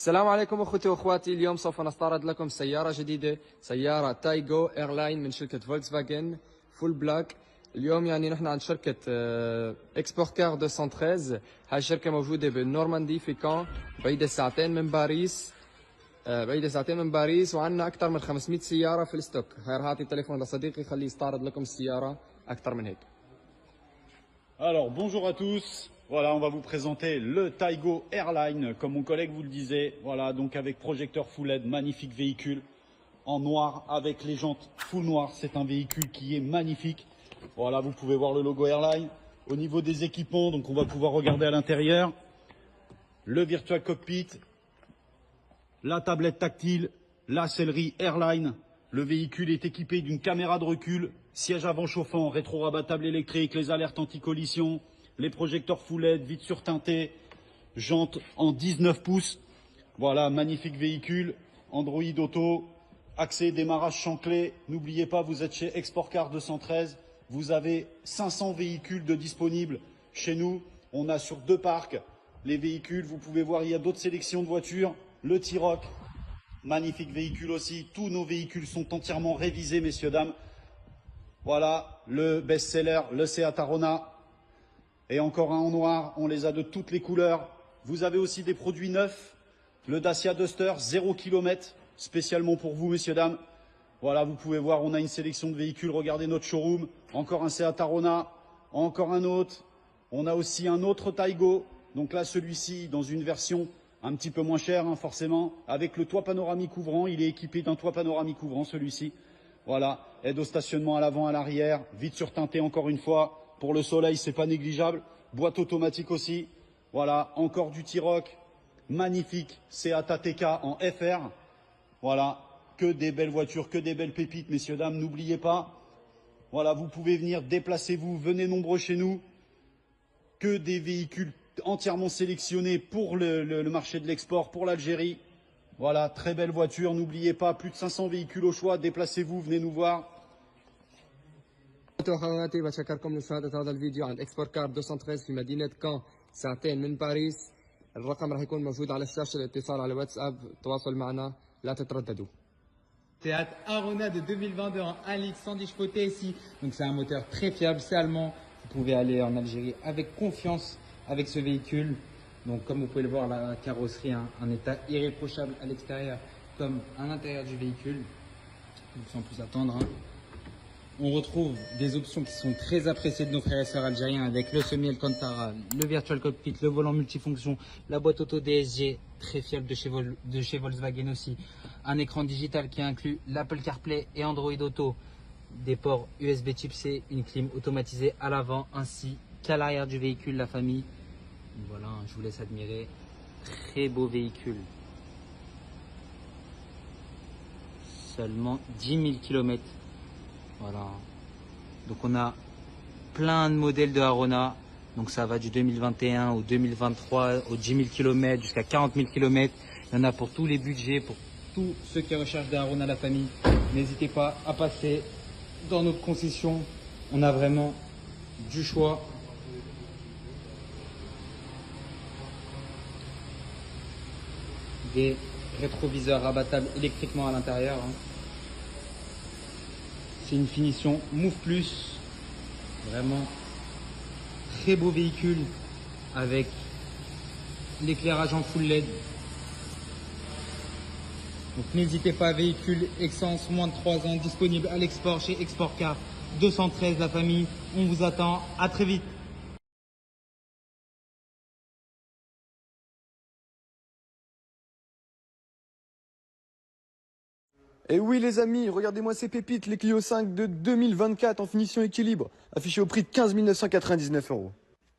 السلام عليكم اخوتي واخواتي. اليوم سوف نستعرض لكم سيارة جديدة، سيارة تايجو ايرلاين من شركة فولكسفاجن فول بلاك. اليوم يعني نحن عند شركة اكسبورت كار 213. هاي الشركة موجودة بالنورماندي في كان، بعيدة ساعتين من باريس، وعندنا أكثر من 500 سيارة في الستوك. هاي هاتي التليفون لصديقي خليه يستعرض لكم السيارة أكثر من هيك. Alors bonjour à tous, voilà on va vous présenter le Taigo Airline comme mon collègue vous le disait, voilà donc avec projecteur full LED, magnifique véhicule en noir avec les jantes full noir, c'est un véhicule qui est magnifique, voilà vous pouvez voir le logo Airline. Au niveau des équipements, donc on va pouvoir regarder à l'intérieur, le virtual cockpit, la tablette tactile, la sellerie Airline. Le véhicule est équipé d'une caméra de recul, siège avant chauffant, rétro-rabattable électrique, les alertes anti-collision, les projecteurs full LED, vitres surteintées, jantes en 19 pouces. Voilà, magnifique véhicule, Android Auto, accès démarrage champ clé. N'oubliez pas, vous êtes chez Export Car 213, vous avez 500 véhicules de disponibles chez nous. On a sur 2 parcs les véhicules, vous pouvez voir, il y a d'autres sélections de voitures, le T-Roc. Magnifique véhicule aussi, tous nos véhicules sont entièrement révisés, messieurs, dames. Voilà, le best-seller, le Seat Arona. Et encore un en noir, on les a de toutes les couleurs. Vous avez aussi des produits neufs, le Dacia Duster, 0 km, spécialement pour vous, messieurs, dames. Voilà, vous pouvez voir, on a une sélection de véhicules, regardez notre showroom. Encore un Seat Arona, encore un autre. On a aussi un autre Taigo, donc là, celui-ci, dans une version un petit peu moins cher, hein, forcément, avec le toit panoramique ouvrant. Il est équipé d'un toit panoramique ouvrant, celui-ci. Voilà, aide au stationnement à l'avant, à l'arrière, vitres surteintées encore une fois. Pour le soleil, c'est pas négligeable. Boîte automatique aussi. Voilà, encore du T-Roc. Magnifique, Seat ATK en FR. Voilà, que des belles voitures, que des belles pépites, messieurs, dames. N'oubliez pas, voilà, vous pouvez venir, déplacez-vous, venez nombreux chez nous. Que des véhicules entièrement sélectionnés pour le marché de l'export, pour l'Algérie. Voilà, très belle voiture, n'oubliez pas, plus de 500 véhicules au choix, déplacez-vous, venez nous voir. أخواتي بشكركم لمشاهدة هذا الفيديو عند اكسبورت كار 213 في مدينة كان، ساعتين من باريس. الرقم راح يكون موجود على الشاشة للاتصال على واتساب، التواصل معنا لا تترددوا. Seat Arona de 2022 en 1 litre 110 chevaux TSI. Donc c'est un moteur très fiable, c'est allemand. Vous pouvez aller en Algérie avec confiance avec ce véhicule. Donc comme vous pouvez le voir, la carrosserie, un état irréprochable à l'extérieur comme à l'intérieur du véhicule. Donc sans plus attendre, on retrouve des options qui sont très appréciées de nos frères et sœurs algériens avec le semi-Alcantara, le virtual cockpit, le volant multifonction, la boîte auto DSG, très fiable de chez Volkswagen aussi. Un écran digital qui inclut l'Apple CarPlay et Android Auto, des ports USB Type C, une clim automatisée à l'avant ainsi qu'à l'arrière du véhicule, la famille. Voilà, je vous laisse admirer. Très beau véhicule. Seulement 10 000 km. Voilà. Donc on a plein de modèles de Arona. Donc ça va du 2021 au 2023, aux 10 000 km jusqu'à 40 000 km. Il y en a pour tous les budgets, pour tous ceux qui recherchent des Arona la famille. N'hésitez pas à passer dans notre concession. On a vraiment du choix. Des rétroviseurs rabattables électriquement à l'intérieur. C'est une finition Move Plus, vraiment très beau véhicule avec l'éclairage en full LED. Donc n'hésitez pas, véhicule Essence moins de 3 ans disponible à l'export chez Export Car 213 la famille. On vous attend, à très vite. Et oui les amis, regardez-moi ces pépites, les Clio 5 de 2024 en finition équilibre, affichés au prix de 15 999 €.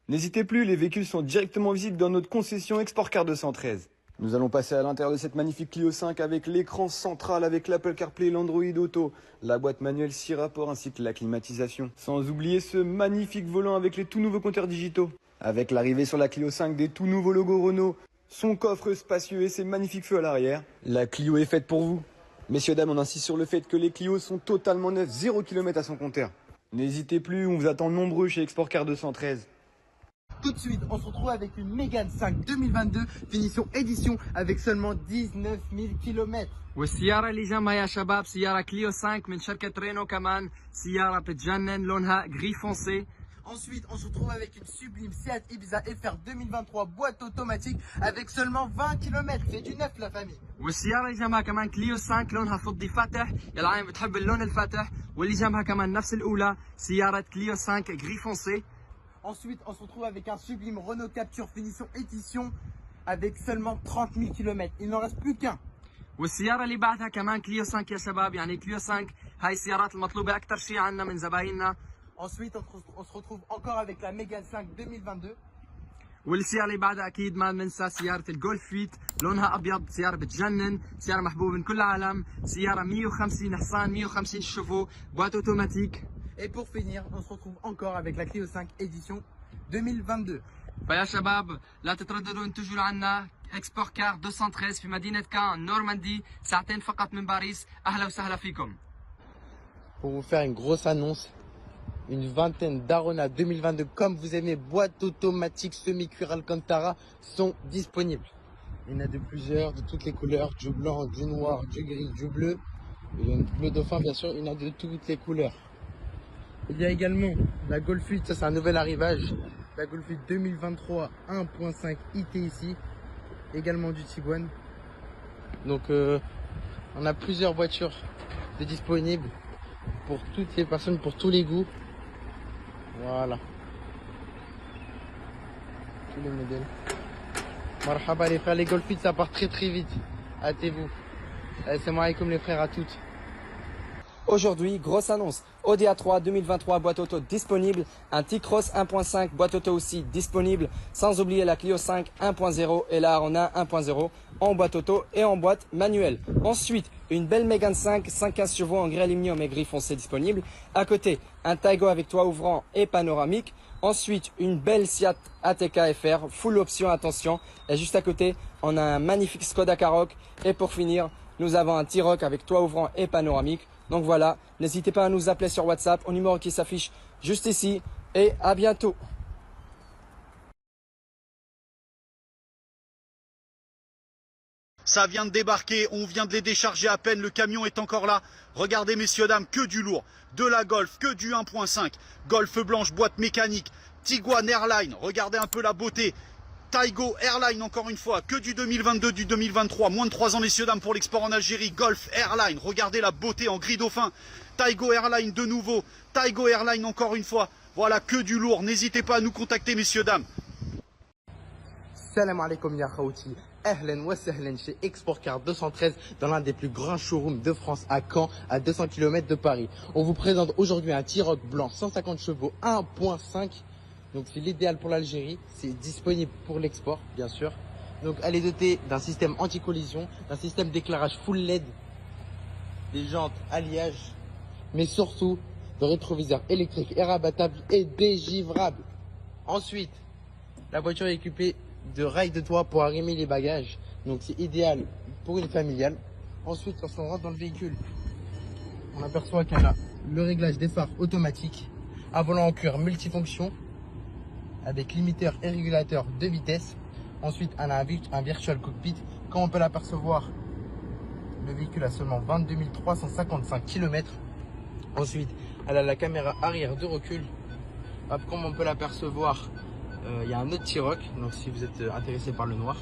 N'hésitez plus, les véhicules sont directement visibles dans notre concession Export Car 213. Nous allons passer à l'intérieur de cette magnifique Clio 5 avec l'écran central, avec l'Apple CarPlay, l'Android Auto, la boîte manuelle 6 rapports ainsi que la climatisation. Sans oublier ce magnifique volant avec les tout nouveaux compteurs digitaux. Avec l'arrivée sur la Clio 5 des tout nouveaux logos Renault, son coffre spacieux et ses magnifiques feux à l'arrière. La Clio est faite pour vous. Messieurs, dames, on insiste sur le fait que les Clio sont totalement neufs, 0 km à son compteur. N'hésitez plus, on vous attend nombreux chez Export Car 213. Tout de suite, on se retrouve avec une Mégane 5 2022, finition édition avec seulement 19 000 km. والسيارة اللي جنبها يا شباب سيارة كليو 5 من شركة رينو كمان سيارة بتجنن لونها gris foncé. Ensuite, on se retrouve avec une sublime Seat Ibiza FR 2023 boîte automatique avec seulement 20 km. C'est du neuf la famille. والسيارة اللي جنبها كمان كليو 5 لونها فضي فاتح، يا العين بتحب اللون الفاتح، واللي جنبها كمان نفس الأولى سيارة كليو 5 gris foncé. Ensuite, on se retrouve avec un sublime Renault Captur finition édition avec seulement 30 000 km. Il n'en reste plus qu'un. والسيارة اللي بعدها كمان كليو 5 يا شباب، يعني كليو 5 هاي السيارات المطلوبة أكثر شيء عنا من زبايننا. Ensuite, on se retrouve encore avec la Mégane 5 2022. والسيارة اللي بعدها أكيد ما ننسى سيارة الجولف فيت لونها أبيض، سيارة بتجنن، سيارة محبوبة من كل العالم، سيارة 150 حصان 150 شيفو، بوîte automatique. Et pour finir, on se retrouve encore avec la Clio 5 édition 2022. فيا شباب لا تترددوا ان تجوا لعنا اكسبور كار 213 في مدينة كان نورماندي، ساعتين فقط من باريس. أهلا وسهلا فيكم. Pour vous faire une grosse annonce, une vingtaine d'Arona 2022 comme vous aimez, boîte automatique, semi-cuir Alcantara sont disponibles. Il y en a de plusieurs, de toutes les couleurs, du blanc, du noir, du gris, du bleu. Il y a le bleu dauphin bien sûr, il y en a de toutes les couleurs. Il y a également la Golf 8, ça c'est un nouvel arrivage. La Golf 8 2023 1.5 IT ici. Également du Tiguan. Donc on a plusieurs voitures de disponibles pour toutes les personnes, pour tous les goûts. Voilà. Tous les modèles. Marhaba les frères, les Golf 8 ça part très très vite. Hâtez-vous. Assalamu alaikum les frères à toutes. Aujourd'hui, grosse annonce. Audi A3 2023 boîte auto disponible, un T-Cross 1.5 boîte auto aussi disponible, sans oublier la Clio 5 1.0 et la Arona 1.0 en boîte auto et en boîte manuelle. Ensuite, une belle Mégane 5 115 chevaux en gris aluminium et gris foncé disponible. À côté, un Taigo avec toit ouvrant et panoramique. Ensuite, une belle Seat ATK FR, full option, attention. Et juste à côté, on a un magnifique Skoda Karoq. Et pour finir, nous avons un T-Roc avec toit ouvrant et panoramique. Donc voilà, n'hésitez pas à nous appeler sur WhatsApp au numéro qui s'affiche juste ici. Et à bientôt. Ça vient de débarquer, on vient de les décharger à peine, le camion est encore là. Regardez messieurs dames, que du lourd, de la Golf, que du 1.5, Golf blanche, boîte mécanique, Tiguan Airline, regardez un peu la beauté. Taigo Airline encore une fois, que du 2022, du 2023, moins de 3 ans messieurs dames pour l'export en Algérie, Golf Airline, regardez la beauté en gris dauphin, Taigo Airline de nouveau, Taigo Airline encore une fois, voilà que du lourd, n'hésitez pas à nous contacter messieurs dames. Salam alaikum ya khawti. Ahlan wa sahlan chez Export Car 213 dans l'un des plus grands showrooms de France à Caen, à 200 km de Paris. On vous présente aujourd'hui un T-Roc blanc 150 chevaux 1.5. Donc c'est l'idéal pour l'Algérie, c'est disponible pour l'export bien sûr. Donc elle est dotée d'un système anti-collision, d'un système d'éclairage full LED, des jantes alliage, mais surtout de rétroviseurs électriques et rabattables et dégivrables. Ensuite, la voiture est équipée de rails de toit pour arrimer les bagages, donc c'est idéal pour une familiale. Ensuite, lorsqu'on rentre dans le véhicule, on aperçoit qu'elle a le réglage des phares automatique, un volant en cuir multifonction, avec limiteur et régulateur de vitesse. Ensuite, elle a un virtual cockpit. Comme on peut l'apercevoir, le véhicule a seulement 22 355 km. Ensuite, elle a la caméra arrière de recul. Comme on peut l'apercevoir, il y a un autre T-Roc, donc si vous êtes intéressé par le noir.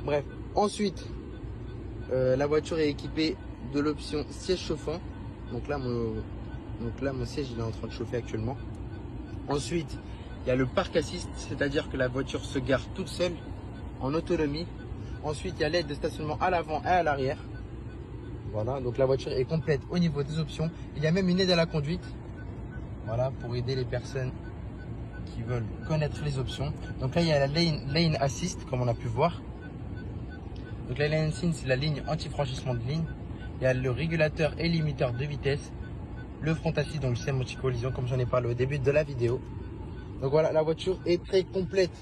Bref, ensuite, la voiture est équipée de l'option siège chauffant. Donc là, mon siège il est en train de chauffer actuellement. Ensuite, il y a le park assist, c'est-à-dire que la voiture se gare toute seule en autonomie. Ensuite, il y a l'aide de stationnement à l'avant et à l'arrière. Voilà, donc la voiture est complète au niveau des options. Il y a même une aide à la conduite. Voilà, pour aider les personnes qui veulent connaître les options. Donc là, il y a la lane assist, comme on a pu voir. Donc la lane assist, c'est la ligne anti-franchissement de ligne. Il y a le régulateur et limiteur de vitesse. Le front assist, donc le système anti-collision, comme j'en ai parlé au début de la vidéo. Donc voilà, la voiture est très complète.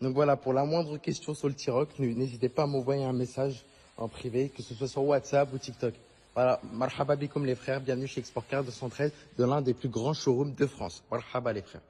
Donc voilà, pour la moindre question sur le T-Roc, n'hésitez pas à m'envoyer un message en privé, que ce soit sur WhatsApp ou TikTok. Voilà, marhaba bikoum les frères, bienvenue chez Export Car 213, de l'un des plus grands showrooms de France. Marhaba les frères.